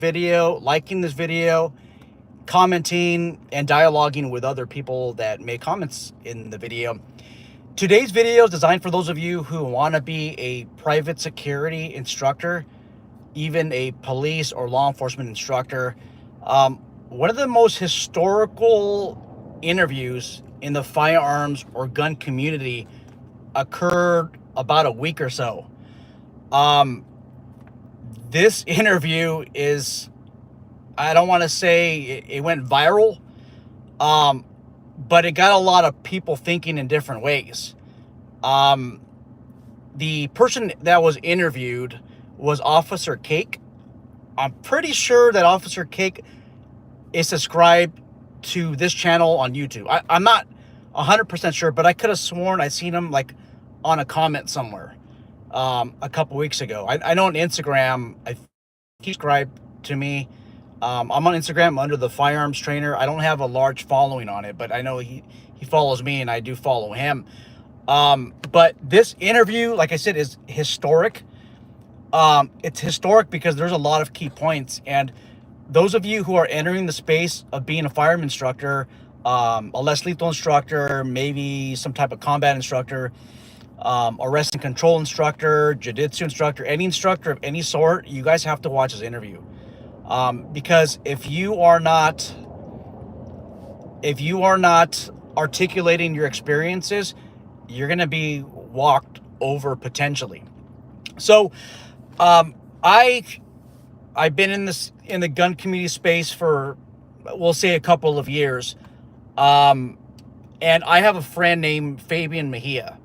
video, liking this video, commenting, and dialoguing with other people that make comments in the video. Today's video is designed for those of you who want to be a private security instructor, even a police or law enforcement instructor. One of the most historical interviews in the firearms or gun community occurred about a week or so. This interview is, I don't want to say it went viral, but it got a lot of people thinking in different ways. The person that was interviewed was Officer Cake. I'm pretty sure that Officer Cake is subscribed to this channel on YouTube. I'm not 100% sure, but I could have sworn I seen him like on a comment somewhere a couple weeks ago. I know on Instagram, I think he subscribed to me. I'm on Instagram under the Firearms Trainer. I don't have a large following on it, but I know he follows me and I do follow him. But this interview, like I said, is historic. It's historic because there's a lot of key points, and those of you who are entering the space of being a firearm instructor, a less lethal instructor, maybe some type of combat instructor, arrest and control instructor, jiu-jitsu instructor, any instructor of any sort, you guys have to watch this interview. Because if you are not articulating your experiences, you're going to be walked over potentially. So, I've been in the gun community space for, we'll say, a couple of years. And I have a friend named Fabian Mejia.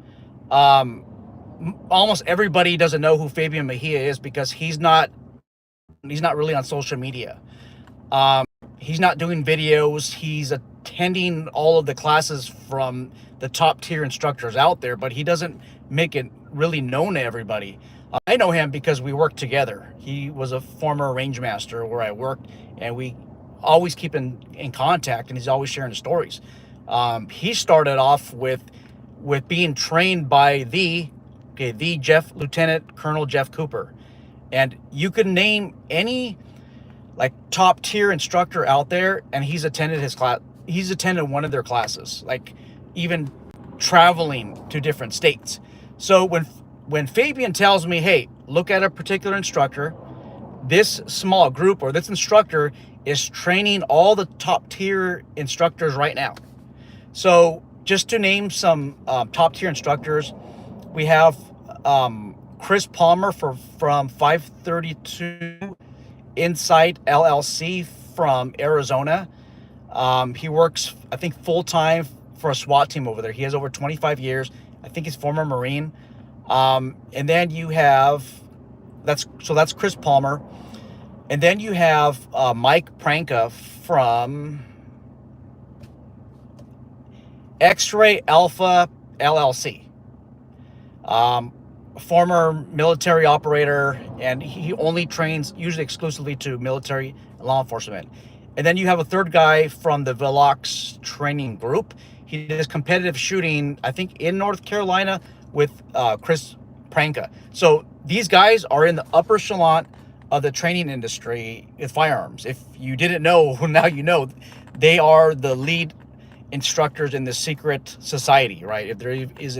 Almost everybody doesn't know who Fabian Mejia is because he's not really on social media. He's not doing videos. He's attending all of the classes from the top tier instructors out there, but he doesn't make it really known to everybody. I know him because we worked together. He was a former range master where I worked, and we always keep in contact, and he's always sharing stories. He started off with being trained by the Lieutenant Colonel Jeff Cooper. And you can name any like top tier instructor out there, and he's attended his class. He's attended one of their classes, like even traveling to different states. So when Fabian tells me, hey, look at a particular instructor, this small group or this instructor is training all the top tier instructors right now. So just to name some top tier instructors, we have Chris Palmer from 532 Insight LLC from Arizona. He works, I think, full-time for a SWAT team over there. He has over 25 years. I think he's former Marine. And then you have, that's Chris Palmer. And then you have Mike Pranka from X-Ray Alpha LLC. Former military operator, and he only trains usually exclusively to military law enforcement. And then you have a third guy from the Velox training group. He does competitive shooting, I think, in North Carolina with Chris Pranka. So these guys are in the upper echelon of the training industry with firearms. If you didn't know, now you know. They are the lead instructors in the secret society, right? If there is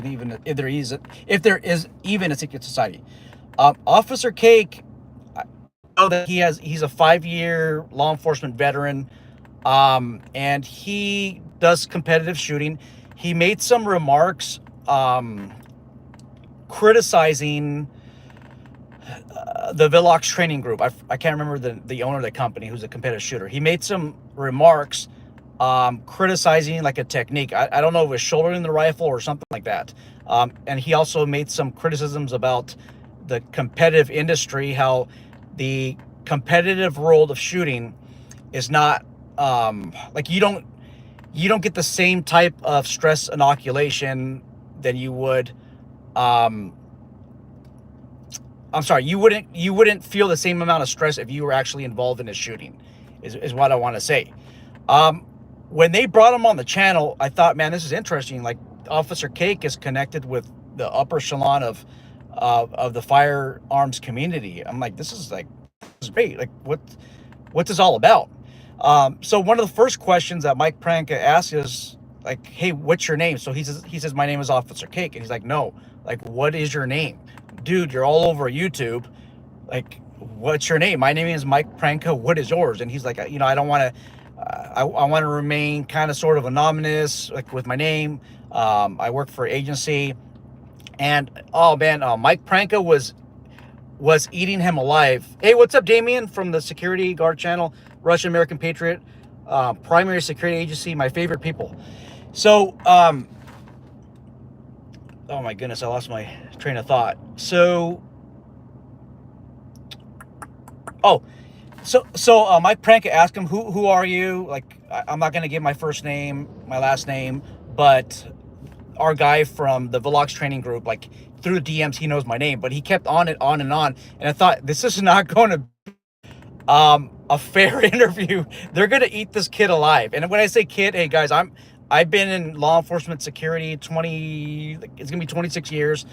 even a secret society. Officer Cake, I know that he's a 5-year law enforcement veteran, and he does competitive shooting. He made some remarks criticizing the Velox training group. I can't remember the owner of the company, who's a competitive shooter. He made some remarks criticizing like a technique. I don't know if it was shouldering the rifle or something like that. And he also made some criticisms about the competitive industry, how the competitive world of shooting is not like you don't get the same type of stress inoculation than you would you wouldn't feel the same amount of stress if you were actually involved in a shooting, is what I want to say. When they brought him on the channel, I thought, man, this is interesting. Like, Officer Cake is connected with the upper echelon of the firearms community. I'm like, this is great. Like, what? what's this all about? So one of the first questions that Mike Pranka asks is like, hey, what's your name? So he says, my name is Officer Cake. And he's like, no, like, what is your name? Dude, you're all over YouTube. Like, what's your name? My name is Mike Pranka. What is yours? And he's like, you know, I don't want to, I want to remain kind of sort of anonymous, like with my name. I work for an agency. And oh man, Mike Pranka was eating him alive. Hey, what's up, Damien from the Security Guard channel, Russian American Patriot, primary security agency, my favorite people. So, oh my goodness, I lost my train of thought. So, Mike Pranka asked him, who are you? Like, I'm not going to give my first name, my last name, but our guy from the Velox training group, like through the DMs, he knows my name, but he kept on it on and on. And I thought, this is not going to a fair interview. They're going to eat this kid alive. And when I say kid, hey guys, I've been in law enforcement security it's going to be 26 years.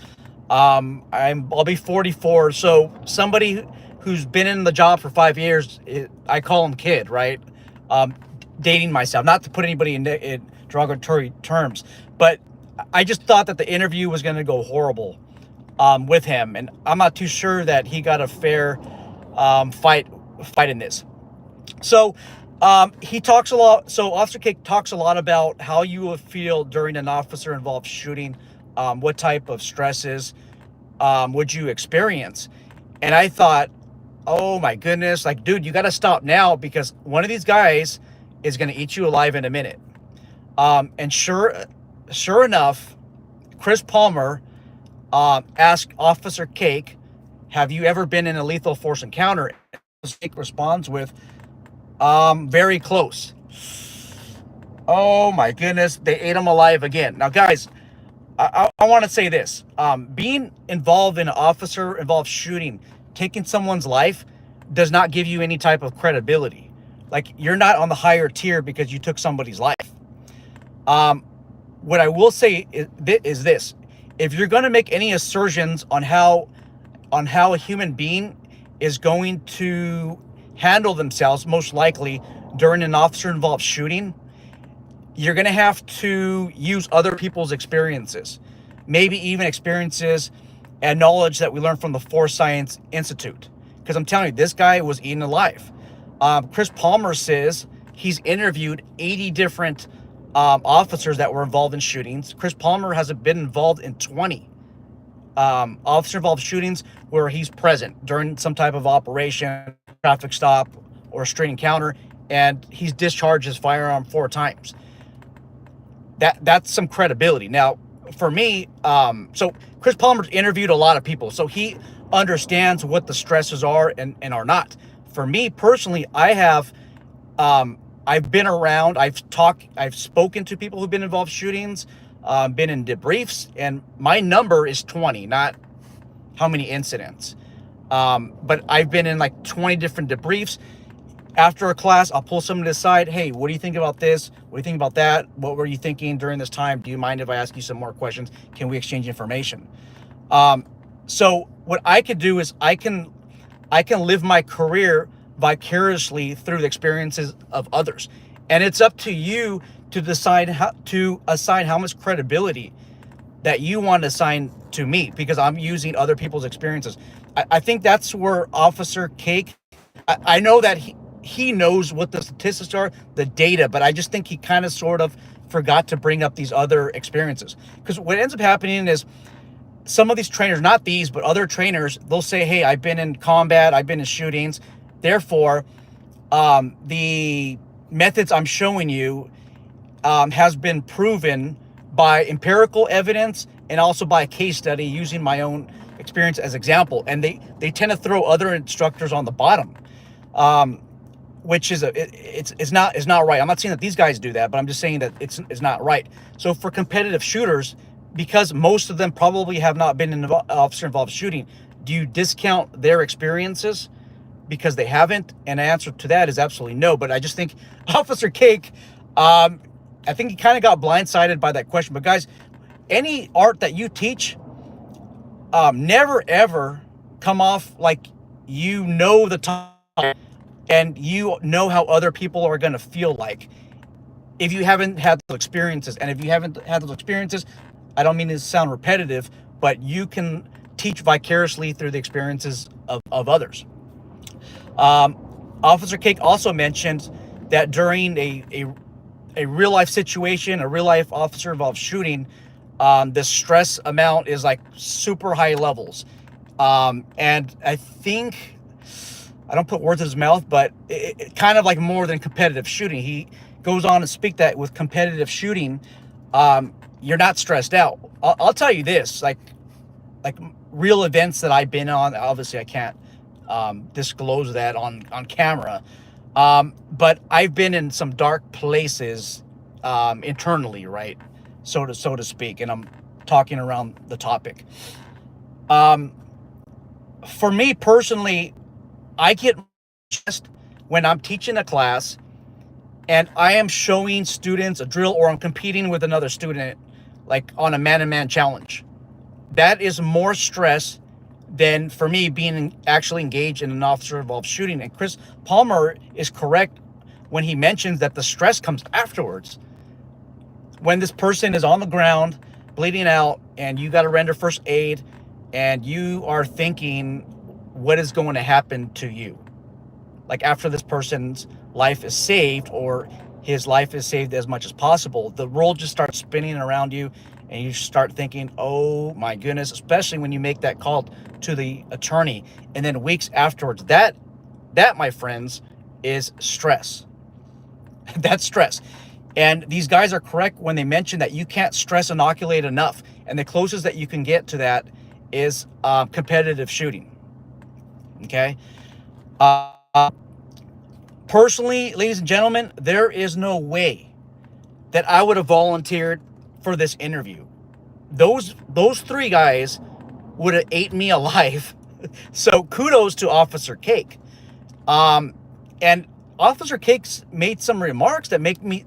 I'll be 44. So somebody who's been in the job for 5 years, I call him kid, right? Dating myself, not to put anybody in derogatory terms, but I just thought that the interview was going to go horrible with him, and I'm not too sure that he got a fair fight in this. So he talks a lot. So Officer Cake talks a lot about how you would feel during an officer-involved shooting. What type of stresses would you experience? And I thought, oh my goodness, like, dude, you got to stop now, because one of these guys is going to eat you alive in a minute. And sure enough, Chris Palmer asked Officer Cake, have you ever been in a lethal force encounter? Cake responds with, very close. Oh my goodness, they ate him alive again. Now, guys, I want to say this. Being involved in an officer-involved shooting, taking someone's life, does not give you any type of credibility. Like, you're not on the higher tier because you took somebody's life. What I will say is this. If you're going to make any assertions on how a human being is going to handle themselves, most likely during an officer-involved shooting, you're going to have to use other people's experiences, maybe even experiences and knowledge that we learned from the Force Science Institute. Because I'm telling you, this guy was eaten alive. Chris Palmer says he's interviewed 80 different officers that were involved in shootings. Chris Palmer has been involved in 20 officer-involved shootings where he's present during some type of operation, traffic stop, or a street encounter, and he's discharged his firearm 4 times. That's some credibility. Now, for me, so Chris Palmer's interviewed a lot of people, so he understands what the stresses are and are not. For me personally, I've been around, I've spoken to people who've been involved in shootings, been in debriefs, and my number is 20, not how many incidents. But I've been in like 20 different debriefs. After a class, I'll pull someone to the side. Hey, what do you think about this? What do you think about that? What were you thinking during this time? Do you mind if I ask you some more questions? Can we exchange information? So what I could do is I can live my career vicariously through the experiences of others. And it's up to you to decide how to assign how much credibility that you want to assign to me, because I'm using other people's experiences. I think that's where Officer Cake, I know that he knows what the statistics are, the data, but I just think he kind of sort of forgot to bring up these other experiences. Because what ends up happening is some of these trainers, not these, but other trainers, they'll say, hey, I've been in combat, I've been in shootings. Therefore, the methods I'm showing you has been proven by empirical evidence and also by a case study using my own experience as example. And they tend to throw other instructors on the bottom, which is it's not right. I'm not saying that these guys do that, but I'm just saying that it's not right. So for competitive shooters, because most of them probably have not been in an officer-involved shooting, do you discount their experiences because they haven't? And the answer to that is absolutely no. But I just think Officer Cake, I think he kind of got blindsided by that question. But guys, any art that you teach, never ever come off like you know the time and you know how other people are going to feel like if you haven't had those experiences. And if you haven't had those experiences, I don't mean to sound repetitive, but you can teach vicariously through the experiences of others. Officer Cake also mentioned that during a real life situation, a real life officer involved shooting, the stress amount is like super high levels. And I think, I don't put words in his mouth, but it kind of like more than competitive shooting. He goes on to speak that with competitive shooting, you're not stressed out. I'll tell you this, like real events that I've been on. Obviously, I can't disclose that on camera, but I've been in some dark places internally, right? So to speak, and I'm talking around the topic. For me personally, I get stressed when I'm teaching a class and I am showing students a drill, or I'm competing with another student, like on a man-to-man challenge. That is more stress than for me being actually engaged in an officer-involved shooting. And Chris Palmer is correct when he mentions that the stress comes afterwards. When this person is on the ground, bleeding out, and you got to render first aid, and you are thinking, what is going to happen to you? Like after this person's life is saved, or his life is saved as much as possible, the world just starts spinning around you, and you start thinking, oh my goodness, especially when you make that call to the attorney. And then weeks afterwards, that my friends, is stress. That's stress. And these guys are correct when they mention that you can't stress inoculate enough. And the closest that you can get to that is competitive shooting. Okay. Personally, ladies and gentlemen, there is no way that I would have volunteered for this interview. Those three guys would have ate me alive. So kudos to Officer Cake. And Officer Cake's made some remarks that makes me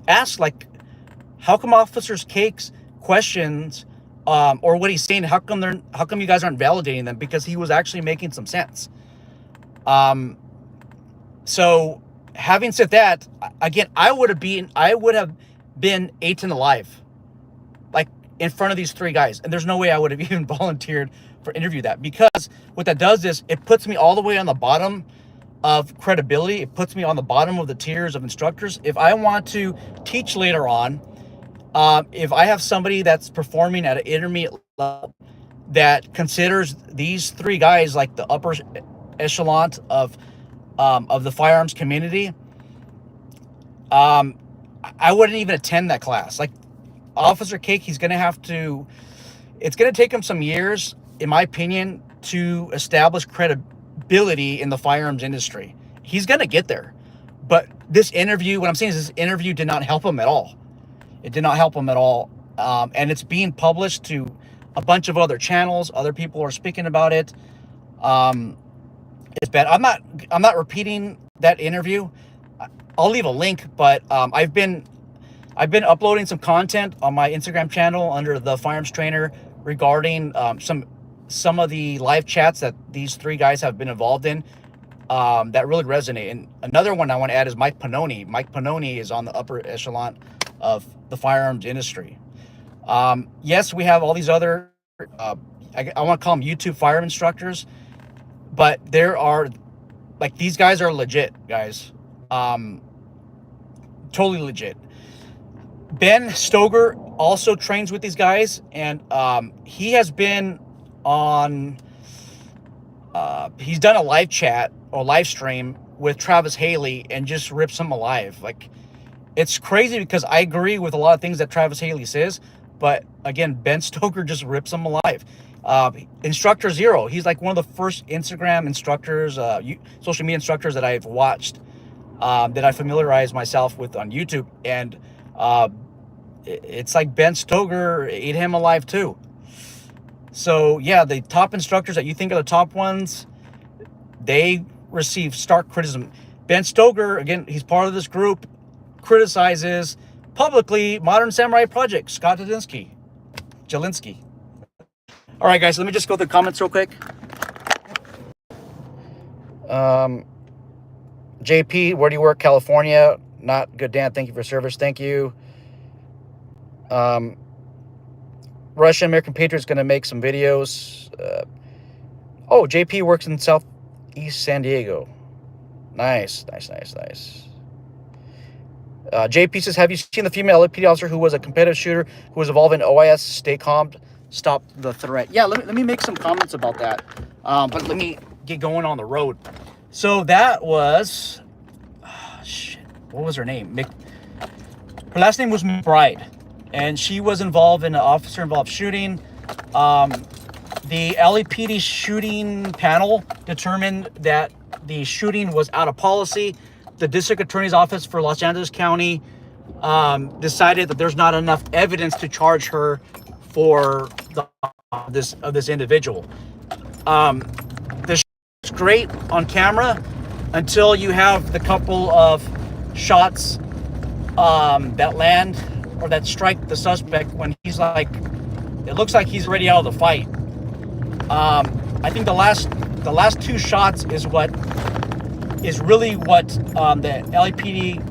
ask, like, how come Officer Cake's questions, or what he's saying, how come you guys aren't validating them? Because he was actually making some sense. So having said that, again, I would have been eaten alive, like in front of these three guys. And there's no way I would have even volunteered for interview that, because what that does is it puts me all the way on the bottom of credibility. It puts me on the bottom of the tiers of instructors. If I want to teach later on, if I have somebody that's performing at an intermediate level that considers these three guys like the upper echelon of the firearms community, I wouldn't even attend that class. Like Officer Cake, it's going to take him some years, in my opinion, to establish credibility in the firearms industry. He's going to get there. But this interview, what I'm saying is this interview did not help him at all. It did not help him at all. And it's being published to a bunch of other channels. Other people are speaking about it. It's bad. I'm not repeating that interview. I'll leave a link, but I've been uploading some content on my Instagram channel under the Firearms Trainer regarding some of the live chats that these three guys have been involved in that really resonate. And another one I want to add is Mike Pannoni. Mike Pannoni is on the upper echelon of the firearms industry. Yes, we have all these other, I want to call them YouTube firearm instructors, but there are, like, these guys are legit, guys. Totally legit. Ben Stoger also trains with these guys, and he has been on, he's done a live chat or live stream with Travis Haley and just rips him alive. Like, it's crazy because I agree with a lot of things that Travis Haley says, but again, Ben Stoker just rips him alive. Instructor Zero, he's like one of the first Instagram instructors, social media instructors that I've watched, that I familiarized myself with on YouTube. And it's like Ben Stoker ate him alive too. So yeah, the top instructors that you think are the top ones, they receive stark criticism. Ben Stoker, again, he's part of this group, criticizes publicly Modern Samurai Project, Scott Jelinski. All right, guys, let me just go through the comments real quick. JP, where do you work? California. Not good, Dan. Thank you for service. Thank you. Russian American Patriot's going to make some videos. Oh, JP works in Southeast San Diego. Nice. JP says, have you seen the female LAPD officer who was a competitive shooter who was involved in OIS? Stay calm. Stop the threat. Yeah, let me make some comments about that. But let me get going on the road. So that was... shit. What was her name? Her last name was McBride. And she was involved in an officer-involved shooting. The LAPD shooting panel determined that the shooting was out of policy. The District Attorney's Office for Los Angeles County decided that there's not enough evidence to charge her for this individual. This is great on camera until you have the couple of shots that land or that strike the suspect when he's like, it looks like he's already out of the fight. I think the last two shots is really what the LAPD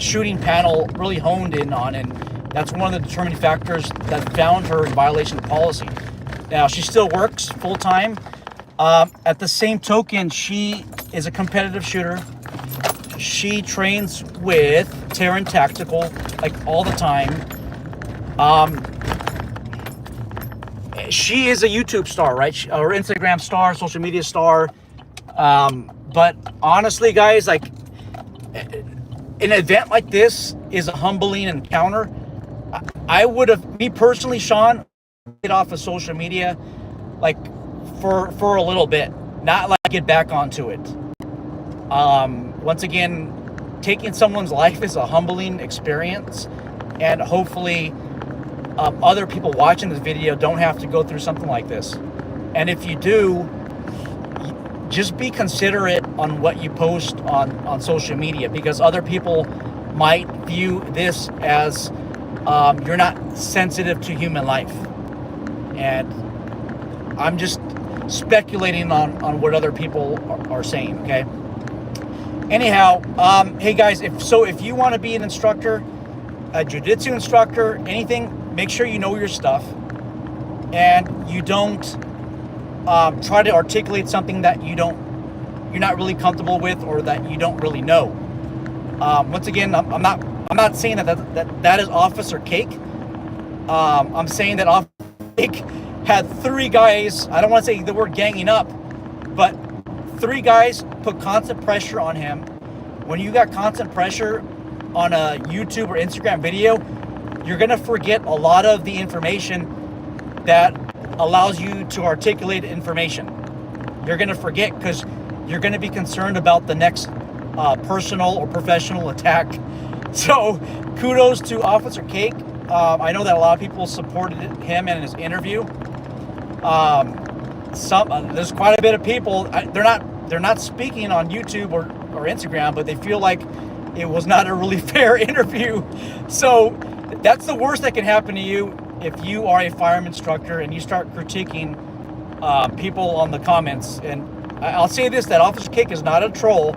shooting panel really honed in on, and that's one of the determining factors that found her in violation of policy. Now, she still works full-time. At the same token, she is a competitive shooter. She trains with Terran Tactical, like, all the time. She is a YouTube star, right? Or Instagram star, social media star. But honestly, guys, like, an event like this is a humbling encounter. I would have, me personally, Sean, get off of social media, like, for a little bit, not like get back onto it. Once again, taking someone's life is a humbling experience, and hopefully other people watching this video don't have to go through something like this. And if you do, just be considerate on what you post on social media, because other people might view this as you're not sensitive to human life. And I'm just speculating on what other people are saying, okay? Anyhow, hey guys, if you want to be an instructor, a jiu-jitsu instructor, anything, make sure you know your stuff, and you don't try to articulate something that you're not really comfortable with, or that you don't really know. Once again, I'm not saying that is Officer Cake. I'm saying that Officer Cake had 3 guys. I don't want to say the word ganging up, but 3 guys put constant pressure on him. When you got constant pressure on a YouTube or Instagram video, you're gonna forget a lot of the information that allows you to articulate information. You're gonna forget because you're gonna be concerned about the next personal or professional attack. So kudos to Officer Cake. I know that a lot of people supported him in his interview. There's quite a bit of people, they're not speaking on YouTube or Instagram, but they feel like it was not a really fair interview. So that's the worst that can happen to you if you are a firearm instructor and you start critiquing people on the comments. And I'll say this, that Officer Cake is not a troll.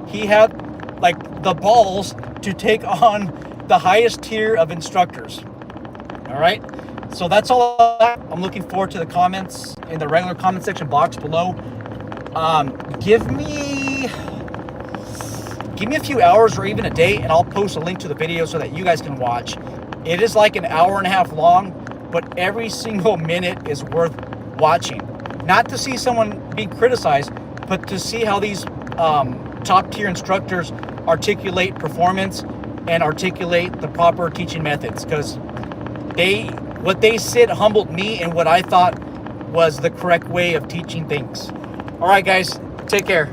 He had like the balls to take on the highest tier of instructors. All right, so that's all. I'm looking forward to the comments in the regular comment section box below. Give me a few hours or even a day, and I'll post a link to the video so that you guys can watch. It is like an hour and a half long, but every single minute is worth watching. Not to see someone being criticized, but to see how these top tier instructors articulate performance and articulate the proper teaching methods, because what they said humbled me in what I thought was the correct way of teaching things. All right, guys, take care.